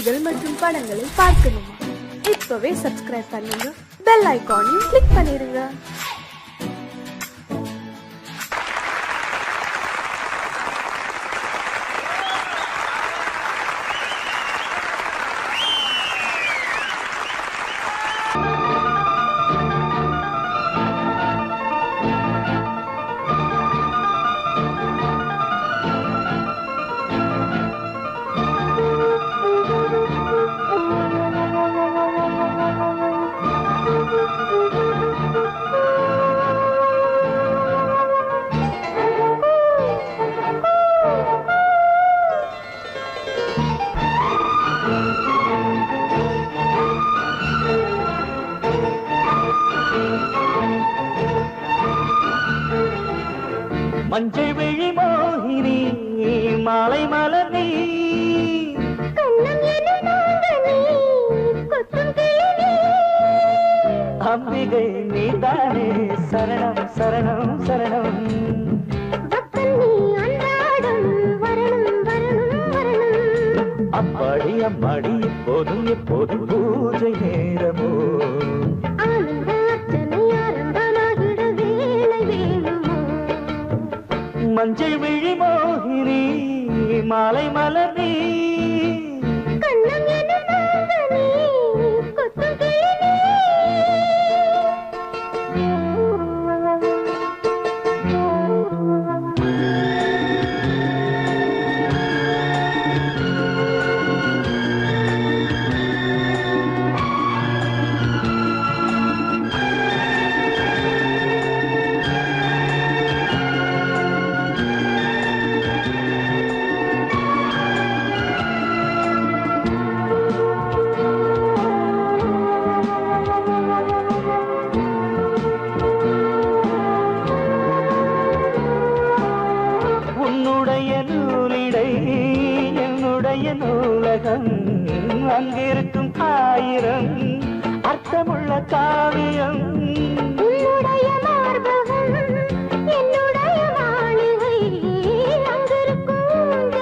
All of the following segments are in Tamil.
நிகழ்ச்சிகள் மற்றும் படங்களை பார்க்கணுமா? இப்பவே சப்ஸ்கிரைப் பண்ணுங்க, பெல் ஐகானையும் கிளிக் பண்ணிருங்க. மஞ்சள் விழி மோகினி மாலை மலர் நீ அம்பிகை நீதானே சரணம் சரணம் சரணம் அப்பாடி அம்மாடி எப்போதும் எப்போதும் பூஜை நேரமோ மஞ்சள் விழி மோகினி மாலை மலர் நீ நூலகம் அங்கிருக்கும் ஆயிரம் அர்த்தமுள்ள காவியம் உன்னுடைய மார்பகம் என்னுடைய மாளிகை அங்கிருக்கும்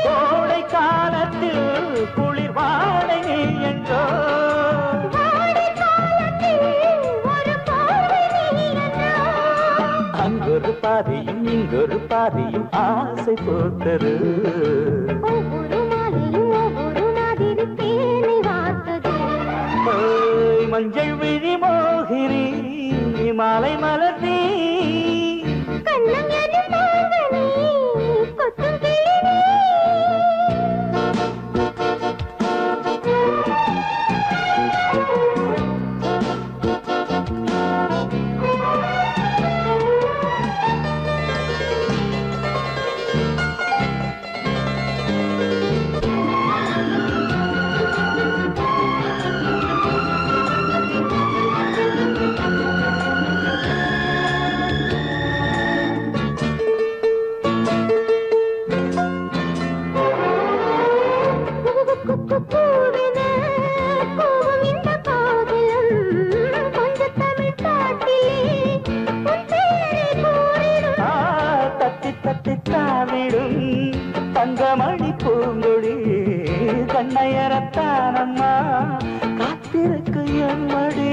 கோடை காலத்தில் குளிர் வாடை நீ என்றோ அங்கொரு பாதியும் இங்கொரு பாதியும் ஆசை போட்டது மஞ்சள் விழி மோகினி மாலை மலர் நீ தங்கமணி பூங்கொடி கண்ணையரத்தானம்மா காத்திருக்கு என் மடி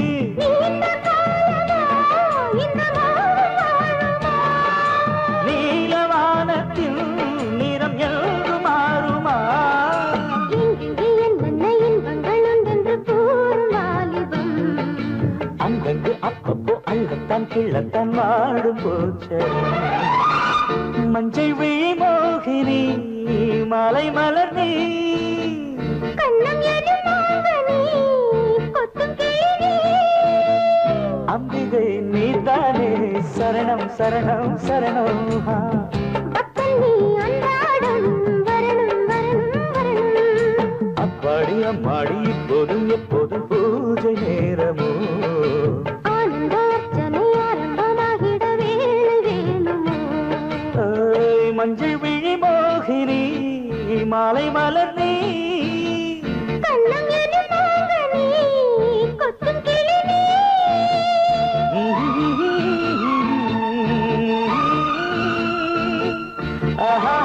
நீலவானத்தில் நிறம் எங்கு மாறுமா அங்கங்கு அப்பப்போ அள்ளத்தான் கிள்ளத்தான் வாடும் போச்ச மஞ்சள் விழி மோகினி மாலை மலர் நீ அம்பிகை நீதானே சரணம் சரணம் சரணம் அப்பாடி அம்மாடி இப்போதும் எப்போதும் பூஜை நேரமோ மஞ்சள் விழி மோகினி மாலை மலர் நீ ஆஹா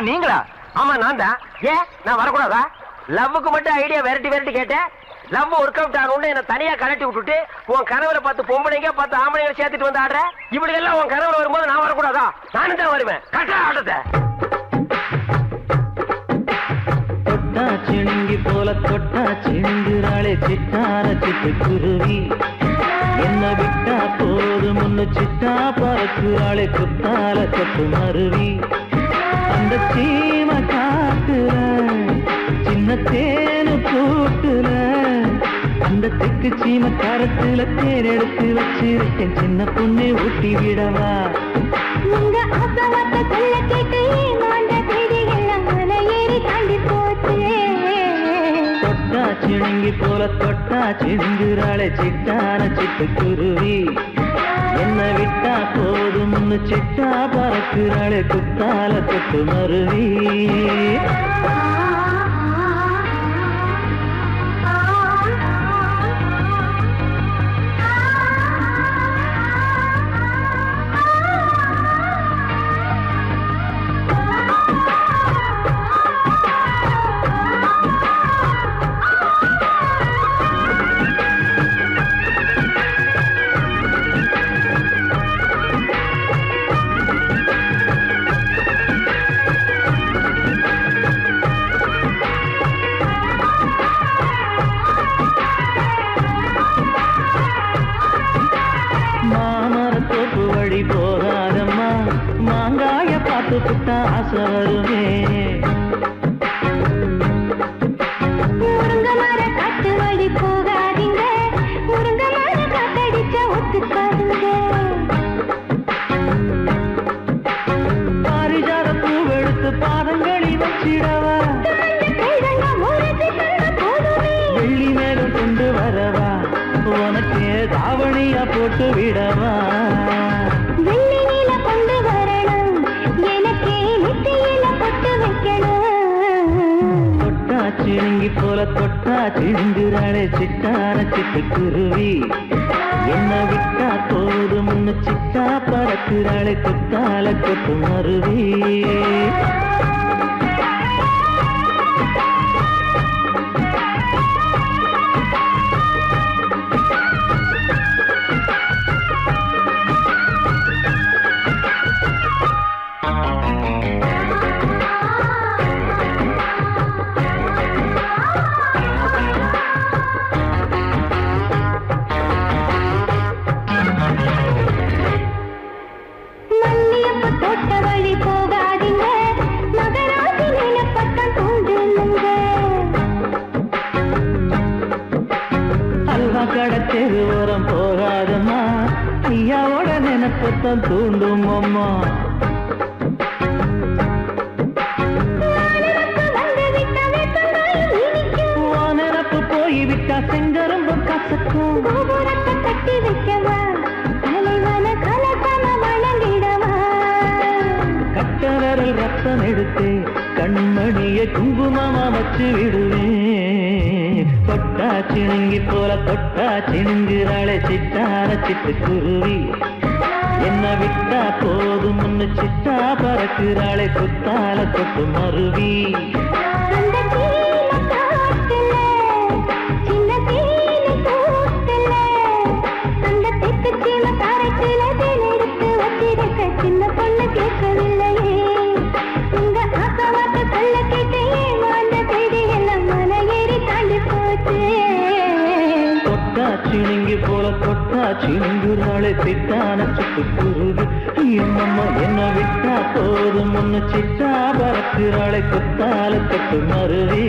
நீங்களா? ஆமா நான் தான். ஏன் நான் வரக்கூடாதா? லவ்வுக்கு மட்டும் ஐடியா வெரைட்டி கேட்டேன். லவ் ஒர்க் அவுட் ஆகணும்னு என்ன தனியா கலட்டி விட்டுட்டு உன் கனவுல 10 பொம்பளைங்க 10 ஆம்பளைங்க சேர்த்துட்டு வந்து ஆடுற. இப்படி எல்லாம் உன் கனவுல வரும்போது நான் வரக்கூடாதா? நானும் தான் வருவேன். கட்டா ஆடுறத தொட்டா சிணுங்கி போல தொட்டா சிணுங்குறாளே சிட்டார சிட்டுக்குருவி. என்ன விட்டா போதும் முன்னு சிட்டா பறக்குறாளே குத்தால கொத்து மருவி. அந்த சீம காட்டுல சின்ன தேனு கூட்டுல அந்த தெக்கு சீம காரத்துல தேன் எடுத்து வச்சிருக்கேன். சின்ன பொண்ணு ஊட்டி விடவா? உங்க ஆசவாத்த சொல்ல கேட்டு மாண்ட தேடி எல்லாம் மலையேறி தாண்டி போச்சு. தொட்டா சிணுங்கி போல தொட்டா சிணுங்குறாளே சிட்டான சிட்டுக்குருவி. என்ன விட்டா போதும் சிட்டா பறக்குறாளே குத்தால கொத்து மருவி. மாமரத்தோப்பு வழி போகாதம்மா, மாங்காய பார்த்து புட்டா ஆசை வருமே. முருங்க மர காட்டு வழி போகாதீங்க, முருங்க மர காத்தடிச்ச ஒத்துக்காதுங்க. பாரிஜாத பூவெடுத்து பாதங்களில் வச்சிடவா? வெள்ளி மேலும் கொண்டு வரவா? உனக்கு தாவணியா போட்டு விடவா? வெள்ளி நீல கொண்டு வரணும், எனக்கு நெத்தியில பொட்டு வைக்கணும். தொட்டா சிணுங்கி போல தொட்டா சிணுங்குறாளே சிட்டான சிட்டுக்குருவி. என்ன விட்டா போதும் சிட்டா பறக்குறாளே குத்தால கொத்து மருவி. மல்லியப்ப தோட்ட வழி போகாதீங்க, மகராசி நிலப்பட்டம் தூண்டுங்க. அல்வா கடத்தெரு ஓரம் போகாதம்மா, ஐயாவோட நினைப்பத்தான் தூண்டும் அம்மா. நினப்பு போய்விட்டா செங்கரும்பு கசக்கும். கோபுரத்தை கட்டி வைக்கவா, தலைவன கலசம வணங்கிடவா? கட்ட விரல் ரத்தம் எடுத்து கண்மணியை குங்குமமா வச்சு விடுவேன். தொட்டா சிணுங்கி போல தொட்டா சிணுங்குறாளே சிட்டான சிட்டுக்குருவி. என்ன விட்டா போதும் சிட்டா பறக்குறாளே குத்தால கொத்து மருவி. அந்த சீல காட்டுல சின்ன தேனி கூட்டுல, அந்த தெற்கு சீம காரைக்குல தேன் எடுத்து வச்சிருக்க சின்ன பொண்ணு கேட்கவில்லையே. உங்க ஆசவாத்த சொல்ல கேட்டு ஏமாந்த தேடி எல்லாம் மலையேறி தாண்டி போச்சு. தொட்டா சிணுங்கி போல தொட்டா சிணுங்குறாளே சிட்டான சிட்டுக்குருவி. என்னம்மா என்ன விட்டா போதும் சிட்டா பறக்குறாளே குத்தால கொத்து மருவி.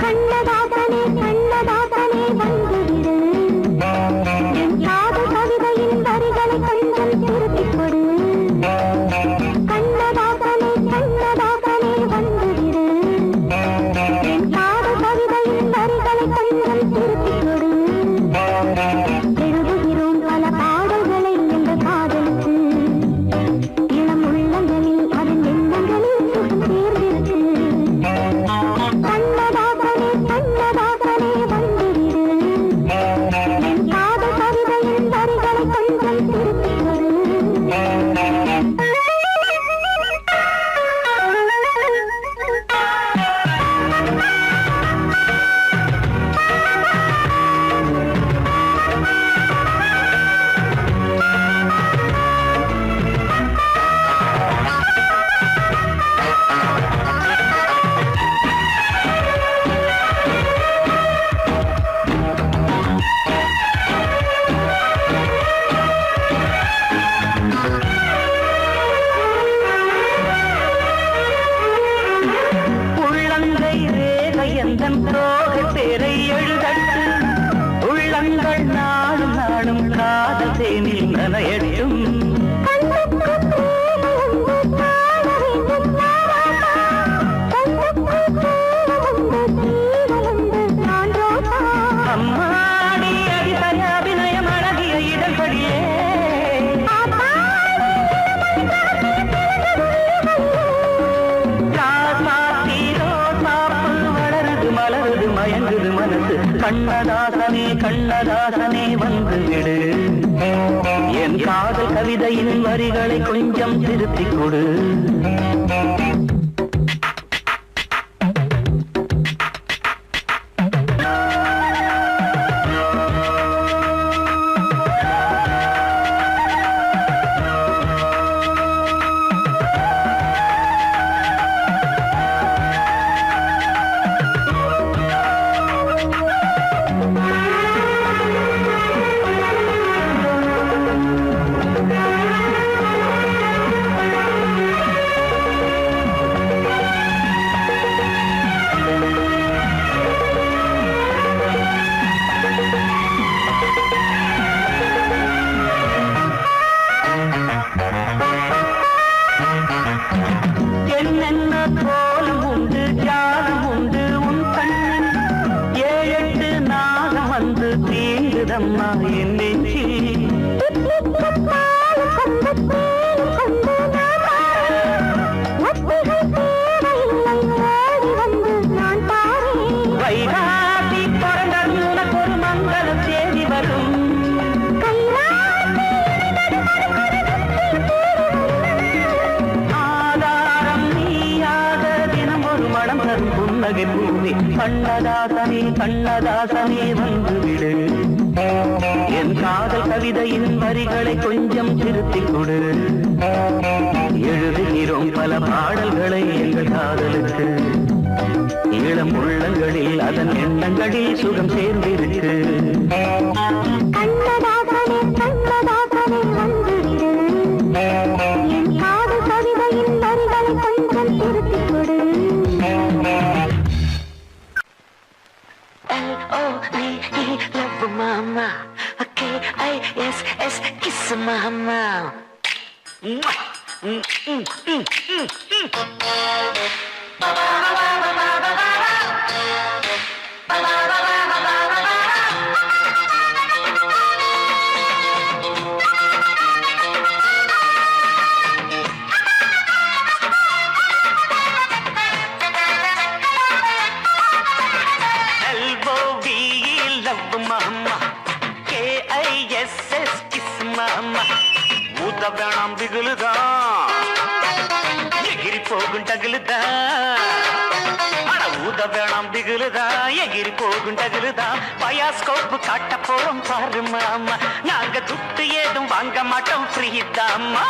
கண்ணதாசனே கண்ணதாசனே வந்துவிடு, என் காது கவிதையின் வரிகளை கொஞ்சம் திருப்பிக் கொடு. கண்ணதாசனே தேனில் நனையட்டும். அம்மாடி அடிசய அபிநயம் அழகிய இதழ்படியே வளருது மலருது மயங்குது மனசு. கண்ணதாசனே கண்ணதாசனே வந்து விடு, என் காதல் கவிதையின் வரிகளை கொஞ்சம் திருத்திக் கொடு. என்னென்ன கோலம் உண்டு ஜாலம் உண்டு உன் கண்ணில், 7-8 நாகம் வந்து தீங்குதம்மா என் நெஞ்சில். வைகாசி பிறந்தது உனக்கு ஒரு மங்கள தேதி வரும். ஆதாரம் நீயாக தினம் ஒரு மனம் தரும் புன்னகை பூவே. கண்ணதாசனே கண்ணதாசனே வந்து விடு, என் காதல் கவிதையின் வரிகளை கொஞ்சம் திருத்திக் கொடு. எழுதுகிறோம் பல பாடல்களை எங்கள் காதலுக்கு, இளம் உள்ளங்களில் அதன் எண்ணங்களில் சுகம் சேர்ந்திருக்கு. கண்ணதாசனே கண்ணதாசனே வந்து விடு, என் காதல் கவிதையின் வரிகளை கொஞ்சம் திருத்திக் கொடு. L-O-V-E, love mama. K-I-S-S, kiss mama. K-I-S-S, kiss mama. ஊத வேணாம் பிகுலுதா, எகிரி போகும் டகுலுதா. அட ஊத வேணாம் பிகுலுதா, எகிரி போகும் டகுலுதா. பயாஸ்கோப்பு காட்ட போறோம் பாரு மாமா, நாங்க துட்டு ஏதும் வாங்க மாட்டோம் ஃப்ரீ தாமா.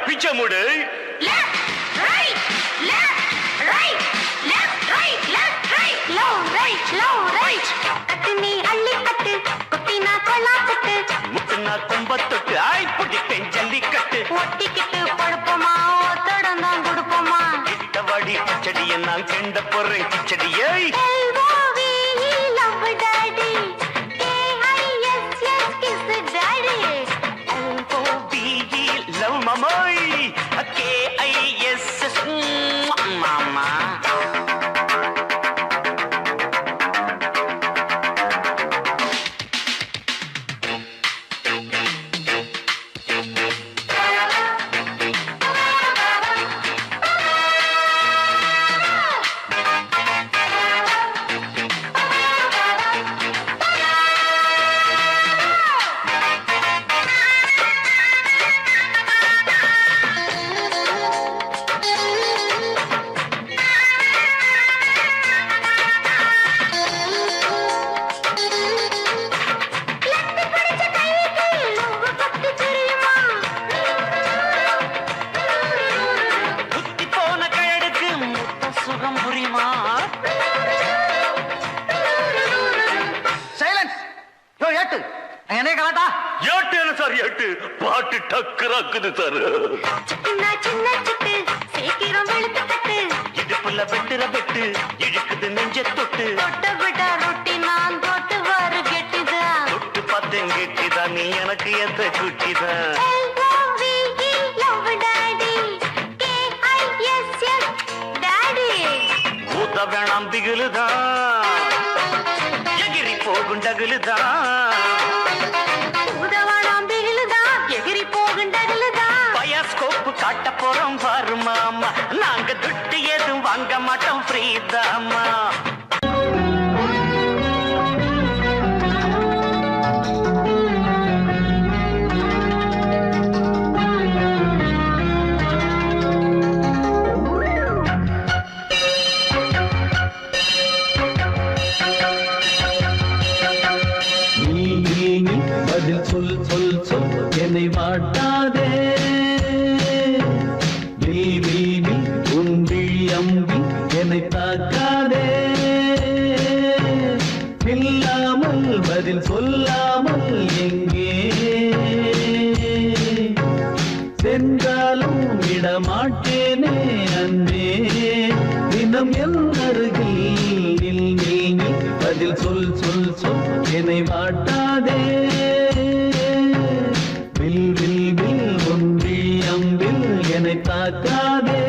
पीछे मुड़े left right low right Katni अल्ली कट कुटीना कोला कट मुकना कुंबत्तुट्टु आई पुडिपेन जल्लिकट्टु ஒட்டிக்கிட்டு படுப்போமா தொடர்ந்தா குடுப்போமா கிட்டவாடி கிச்சடியை நான் கெண்ட போறேன் கிச்சடியை LOVE love daddy KISS kiss daddy LOVE love mamoy KISS விட்டு பாட்டு டக்குறாக்குது சார். சின்ன சிட்டு சீக்கிரம் வெளுத்து கட்டு. இடுப்புல வெட்டுற வெட்டு இழுக்குது நெஞ்ச தொட்டு. தொட்ட விட ரொட்டி நான் தொட்டு வாரு கெட்டிதான். தொட்டு பார்த்தேன் கெட்டிதான் நீ எனக்கு எந்த குட்டிதான். L-O-V-E love daddy. K-I-S-S daddy. ஊத வேணாம் திகிலுதான் எகிரி போகும் டகுலுதான். உதவானாம் திகிலுதான் எகிரி போகுண்டகிலுதான். பயாஸ்கோப்பு காட்ட போறோம் பாரு மாமா. நாங்க துட்டு எதுவும் வாங்க மாட்டோம் ஃப்ரீதாமா. பதில் சொல் சொல் சொல் என்னை வாட்டாதே. உன் விழி அம்பி என்னை தாக்காதே. இல்லாமல் பதில் சொல்லாமல் எங்கே சென்றாலும் விடமாட்டேனே அன்பே. தினம் என் அருகில் நில் நில் நில். பதில் சொல் சொல் சொல் என்னை வாட்டாதே. வில் வில் வில் ஒன்றி அம்பில் என்னை தாக்காதே.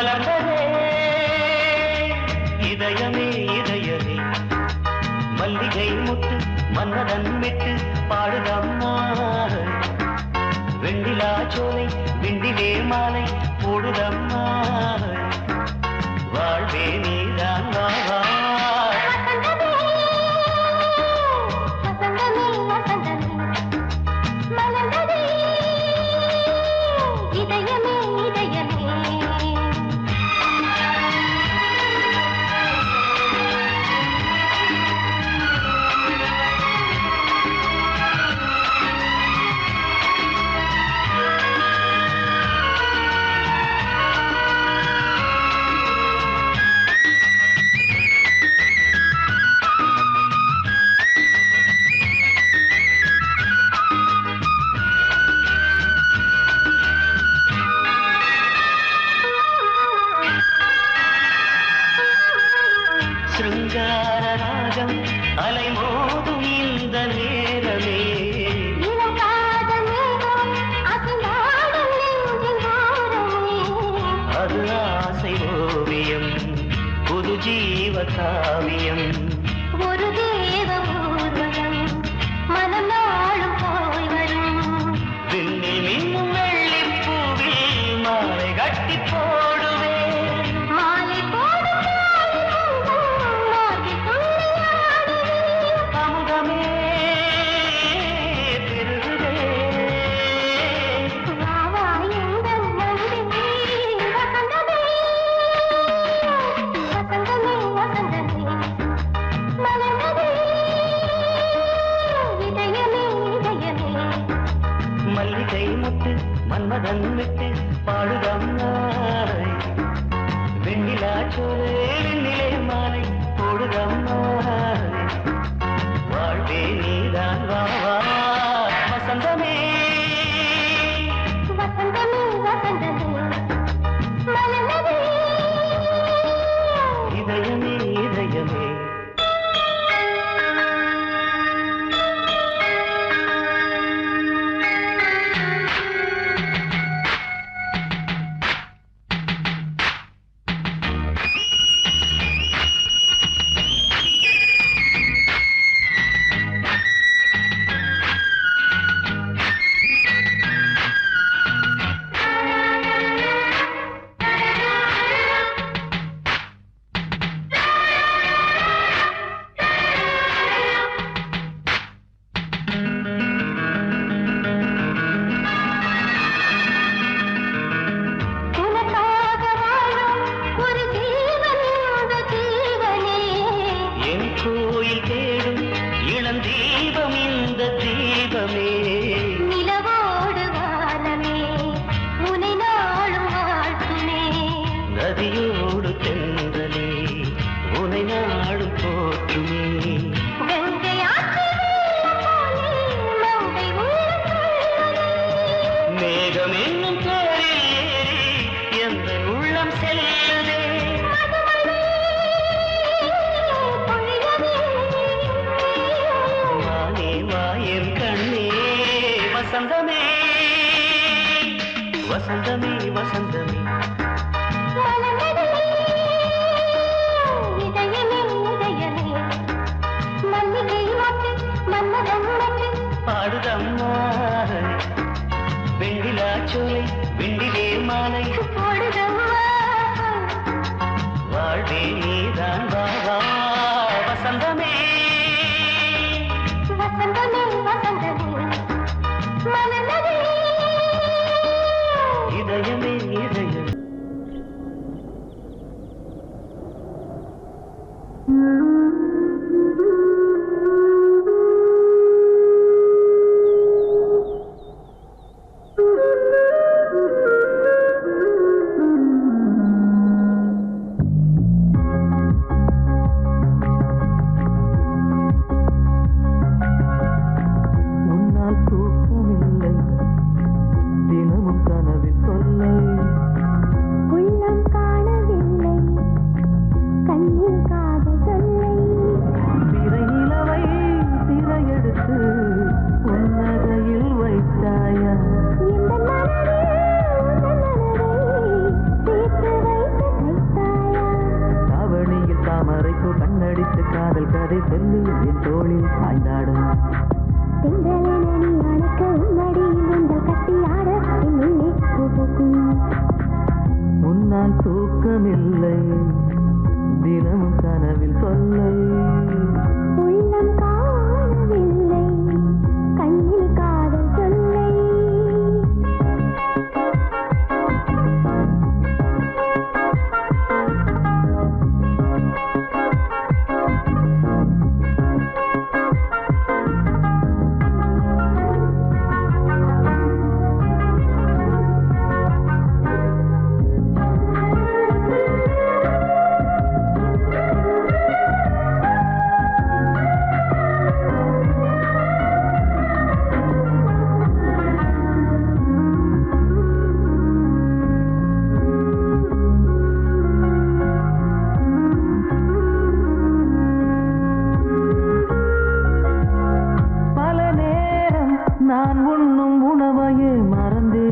மலர்ந்ததே இதயமே இதயமே மல்லிகை முட்டு மன்னதன் விட்டு பாடுதம்மா வெண்ணிலா சோலை விண்டிலே மாலை போடுதம்மா வாழ்வே நீதான் வா காவியம் ஒரு தேவ ஊர்வலம் மனம் நாளும் போய் வரும் விண்ணில் மின்னும் வெள்ளி பூவில் மாலை கட்டி போடுவேன் மாலை போடும் அமுதமே திருவே மல்லிகை முட்டு மன்மதன் விட்டு பாடுதம்மாய் வெண்ணிலா சோலை வெண்ணிலே மாலை போடுதம்மாய் வாழ்வே நீதான் வா வசந்தமே வசந்தமே வசந்தமே மலர்ந்ததே இதயமே இதயமே வசந்தமே வசந்தமே வசந்தமே இதயமே இதயமே மல்லிகை மொட்டு மன்மதன் மொட்டு பாடுதம்மா வெண்ணிலா சோலை வெண்ணிலே மாலை போடுதம்மா வாழ்வே நீதான் வா வசந்தமே வசந்தமே வசந்தமே மலர்ந்ததே இதயமே இதயம் கண்ணடித்து காதல் கதை சொல்லி என் தோளில் சாய்ந்தாடும் முன்னால் தூக்கமில்லை தினமும் கனவில் சொல்லை உள்ளம் காணவில்லை கண்ணில் காதல் சொல்லை நான் உண்ணும் உணவையே மறந்தே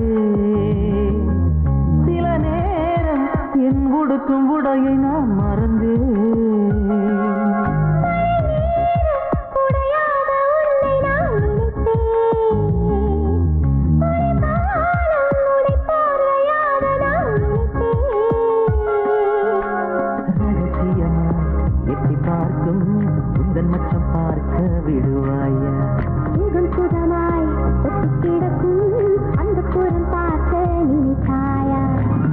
சில நேரம் என் உடுக்கும் உடையை நான் மறந்தே ரகசியமா எட்டி பார்க்கும் உந்தன் மச்சம் பார்க்க விடுவாயா சுதமாய் கிடக்கும் அந்த புறம் பார்க்க நினைத்தாயா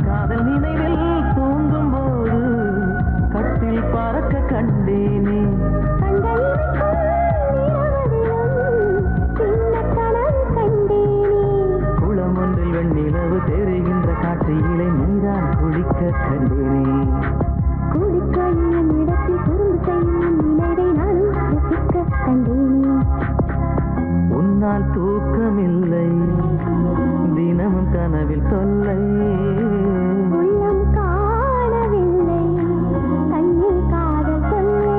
காதல் நினைவில் தூங்கும் போது கட்டில் பறக்க கண்டேனே குளம் ஒன்றில் வெண்ணிலவு தெரிகின்ற காட்சியிலே நீதான் குளிக்க கண்டேனே குடிக்கொள்ளும் இடத்தில் குறும்பு செய்யும் நினைவை நானும் ரசிக்க கண்டேனே உன்னால் தூக்கமில்லை தினமும் கனவில் சொல்லை உள்ளம் காணவில்லை கண்ணில் காதல் சொல்லை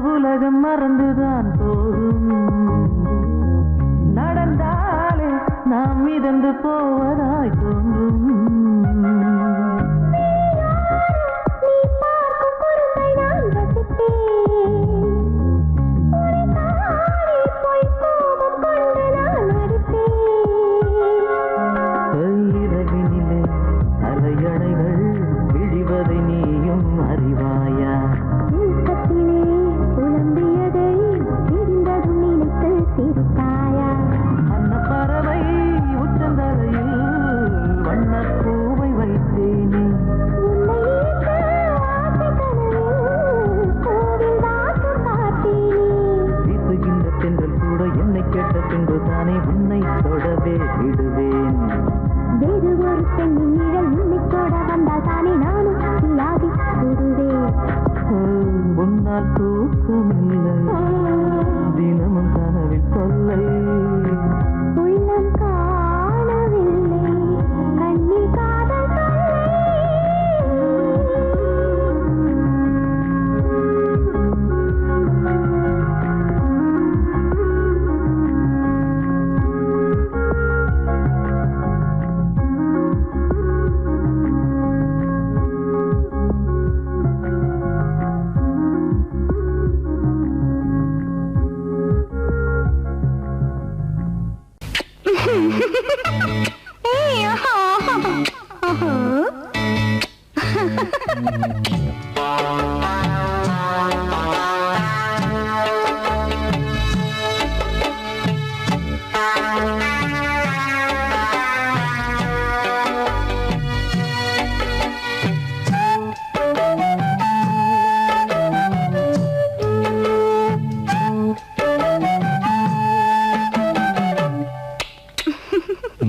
உலகம் மறந்துதான் போகும் நடந்தாலே நாம் மிதந்து போவதாய் தோன்றும் இரவினிலே அலையணைகள் விழிவதை நீயும் அறிவாயா அன்ன பறவை உச்சந்தலையில் வண்ணப்பூவை வைத்தேனே வீசுகின்ற தென்றல் கூட என்னை கேட்ட பின்பு தானே உன்னை தொடவே விடுவேன் வேறு ஒரு பெண்ணின் நிழல் உன்னை தொட வந்தால் தானே நானும் இல்லாதி விடுவேன் உன்னால் தூக்கமில்லை தினமும் கனவில் சொல்லை உள்ளம் காணவில்லை கண்ணில் காதல்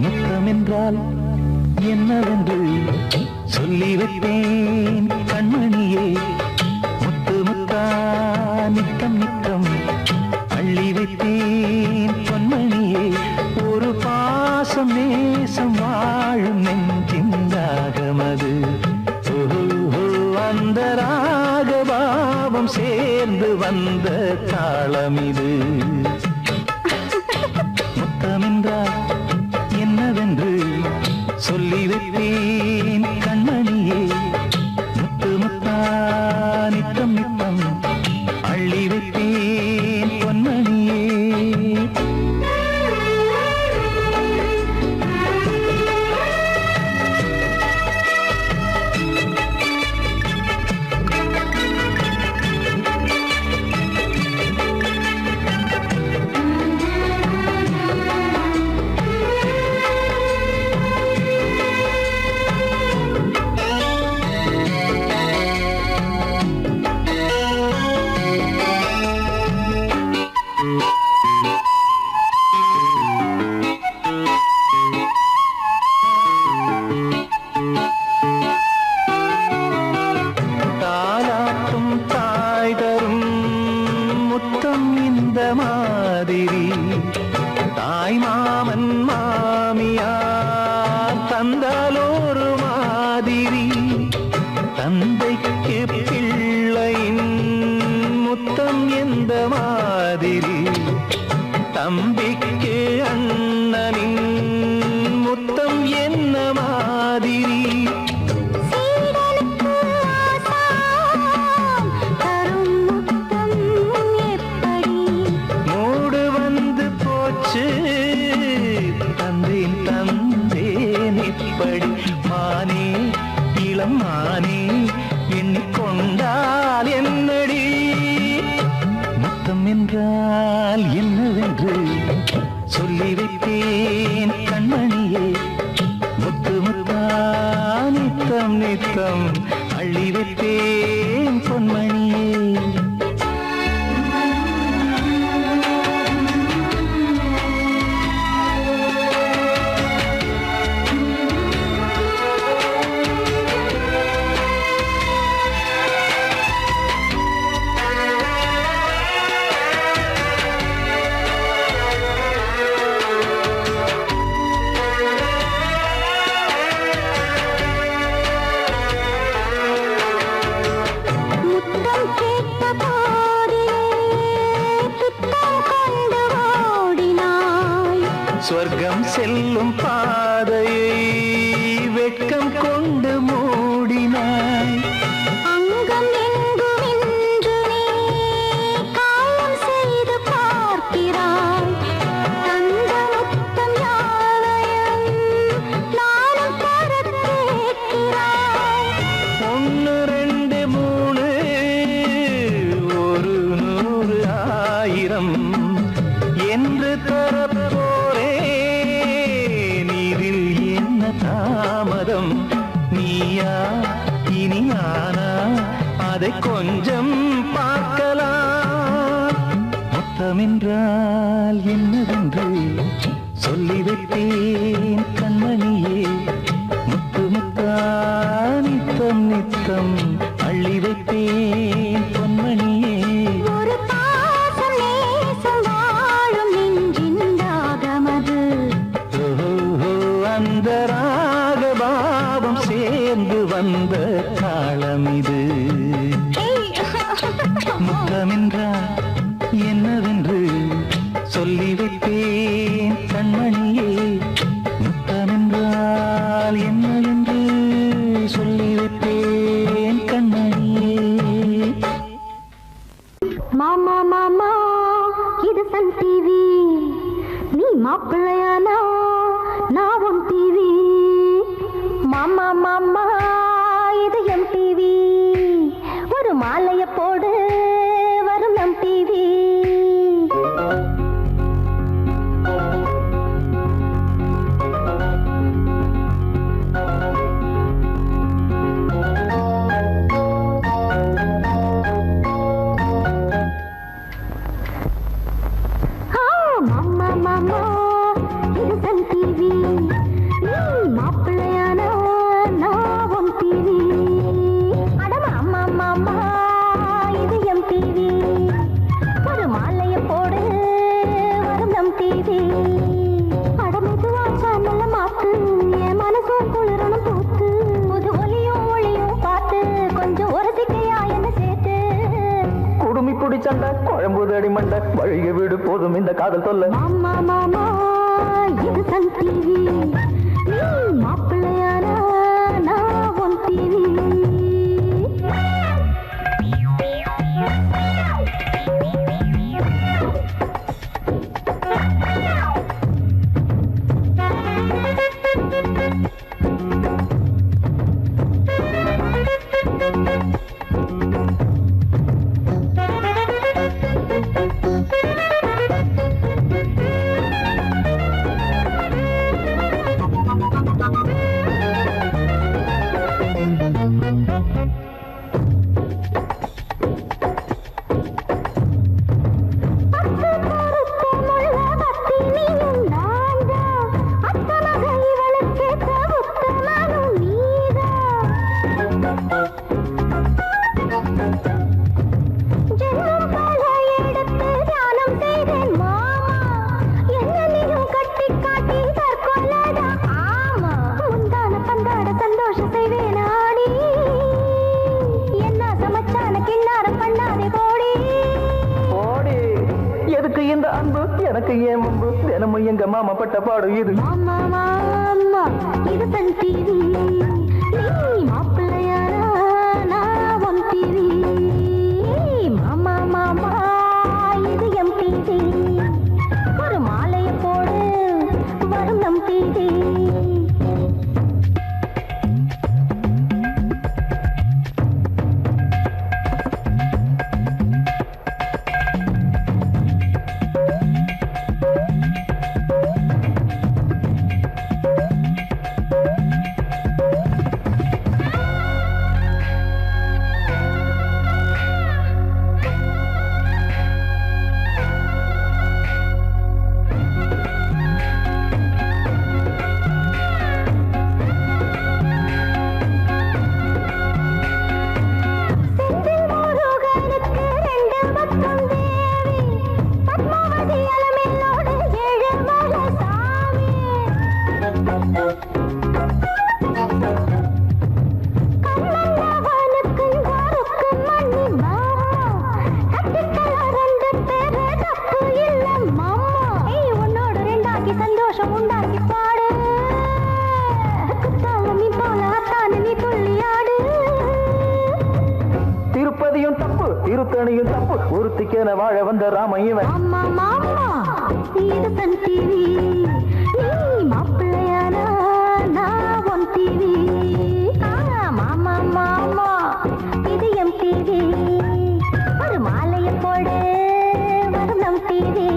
முத்தம் என்றால் என்னவென்று சொல்லி வைத்தேன் கண்மணியே முத்து முத்தா நித்தம் நித்தம் அள்ளி வைத்தேன் பொன்மணியே ஒரு பாசம் நேசம் வாழும் நெஞ்சிந்தாகமது அந்த ராகபாவம் சேர்ந்து வந்த தாளம் இது முத்தமென்றால் என்னவென்று சொல்லி வைத்தேன் கண்மணியே முத்து முத்தா நித்தம் நித்தம் அள்ளி வைத்தேன் பொன்மணியே சொர்க்கம் செல்லும் பாதையை வெட்கம் கொண்டு மூடினாய் அங்கம் எங்கும் இன்று நீ காயம் செய்து பார்க்கிறாய் தந்த முத்தம் யாவையும் நானும் தர கேட்கிறாய் 1 2 3 100 1000 என்று தரப்போ தாமதம் நீயா இனி ஆனா அதை கொஞ்சம் பார்க்கலாம் முத்தமென்றால் என்னவென்று சொல்லி வைத்தேன் கண்மணியே முத்து முத்தா நித்தம் நித்தம் அள்ளி வைத்தேன் பொன்மணியே ஒரு பாசம் நேசம் வாழும் நெஞ்சிந்தாகமது அந்த ராகபாவம் சேர்ந்து வந்த தாளம் இது முத்தமென்றால் என்னவென்று சொல்லி வைத்தேன் கண்மணியே முத்தமென்றால் என்னவென்று சொல்லி வைத்தேன் கண்மணியே மாமா மாமா இது சன் டிவி நீ மாப்பிள்ளையானா நான் உன் டிவி மாமா மாமா இது எம் டிவி ஒரு மாலைய போடு வரும் எம் டிவி மாமா மாமா இது சன் டிவி நீ மாப்பிள்ளையான சண்டை குழம்புதடி மண்டை வழிய வீடு போதும் இந்த காதல் சொல்ல மாமா மாமா இது சன் டிவி நீ மாப்பிள்ளையானா நான் உன் டிவி எனக்கு ஏன் முன்பு தினமும் எங்க மாமா பட்ட பாடு இது மாமா மாமா இது சன் டிவி நீ மாப்பிள்ளையானா நான் உன் டிவி மாமா மாமா இது எம் டிவி ஒரு மாலையை போடு வரும் நம் டிவி திருப்பதியும் தப்பு திருத்தணியும் தப்பு ஒருத்திக்கென வாழ வந்த ராமையவன் மாமா மாமா இது சன் டிவி நீ மாப்பிள்ளையானா நான் உன் டிவி மாமா மாமா இது எம் டிவி ஒரு மாலையை போடு வரும் நம் டிவி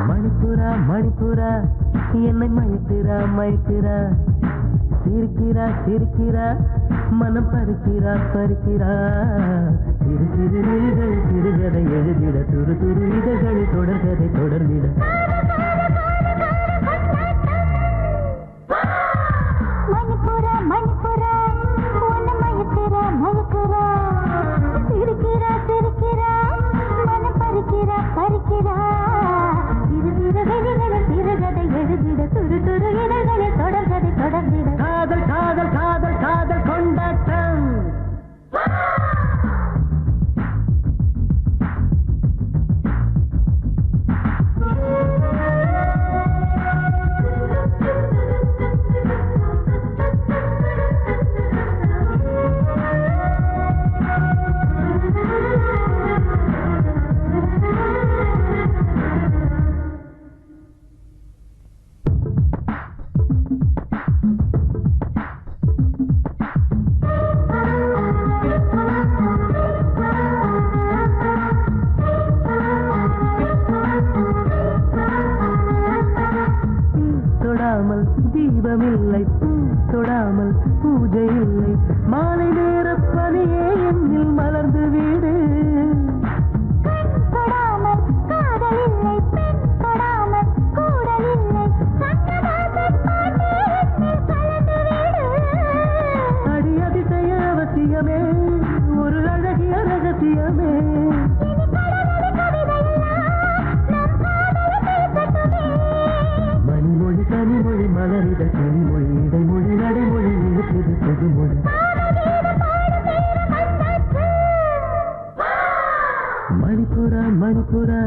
மணிப்புரா என்னை மயக்கிறா சிரிக்கிறா மனம் பறிக்கிறா சிறு சிறு நிலைகள் சிறுகதை எழுதிட துரு துரு இதழ்கள் தொடர்கதை தொடர்ந்திட மணிப்புரா உன்னை மயக்கிறா சிரிக்கிறா மனம் பறிக்கிறா சிறுகதை எழுதிட துரு துரு இதழ்களை தொடர்கதை தொடர்ந்திட காதல் காதல் காதல் காதல் கொண்டாட்டம் தீபமில்லை தொடாமல் பூஜை இல்லை மாலை நேர பனியே என்னில் மலர்ந்து வீடு தொடாமல் காதல் இல்லை பெண் தொடாமல் கூடல் இல்லை சங்கதாசன் பாட்டு என்னில் கலந்து வீடு அடி அதிசய அவசியமே ஒரு அழகிய ரகசியமே மணிமொழி கனிமொழி மலரிட கனிமொழி இடைமொழி நடைமொழி இருக்குது புதுமொழி மணிப்புரா மணிப்புரா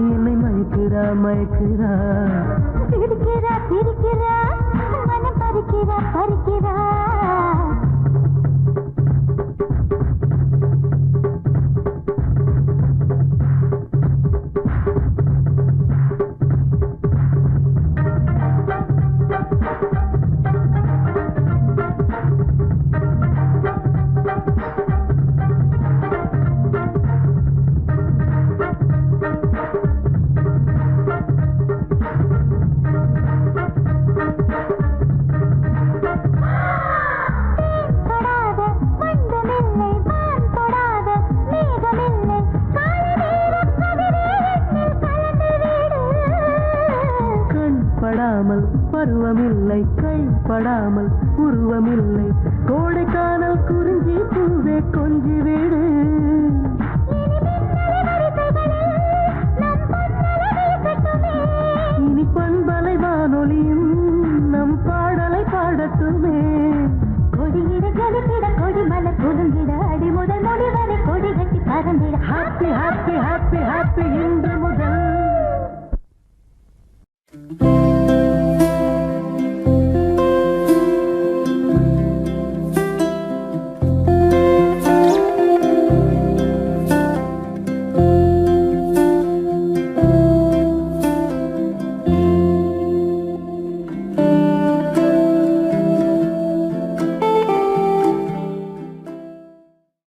என்னை மயக்கிறா மயக்கிறா சிரிக்கிறா சிரிக்கிறா மனம் பறிக்கிறா பறிக்கிறா படாமல் பருவமில்லை கை படாமல் உருவமில்லை கோடைக்கானல் குறிஞ்சி பூவே கொஞ்சி வீடு